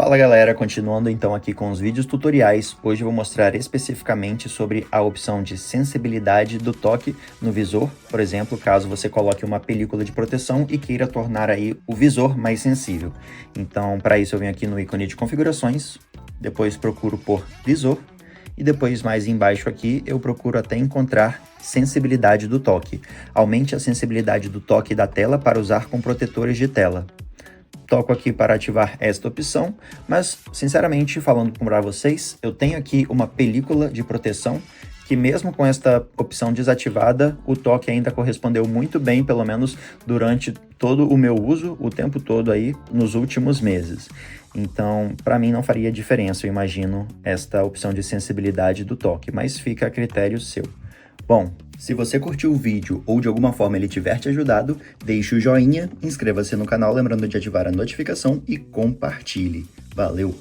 Fala galera, continuando então aqui com os vídeos tutoriais, hoje eu vou mostrar especificamente sobre a opção de sensibilidade do toque no visor, por exemplo, caso você coloque uma película de proteção e queira tornar aí o visor mais sensível. Então, para isso eu venho aqui no ícone de configurações, depois procuro por visor, e depois mais embaixo aqui eu procuro até encontrar sensibilidade do toque. Aumente a sensibilidade do toque da tela para usar com protetores de tela. Toco aqui para ativar esta opção, mas sinceramente falando para vocês, eu tenho aqui uma película de proteção que mesmo com esta opção desativada, o toque ainda correspondeu muito bem, pelo menos durante todo o meu uso, o tempo todo aí, nos últimos meses. Então, para mim não faria diferença, eu imagino, esta opção de sensibilidade do toque, mas fica a critério seu. Bom, se você curtiu o vídeo ou de alguma forma ele tiver te ajudado, deixe o joinha, inscreva-se no canal lembrando de ativar a notificação e compartilhe. Valeu!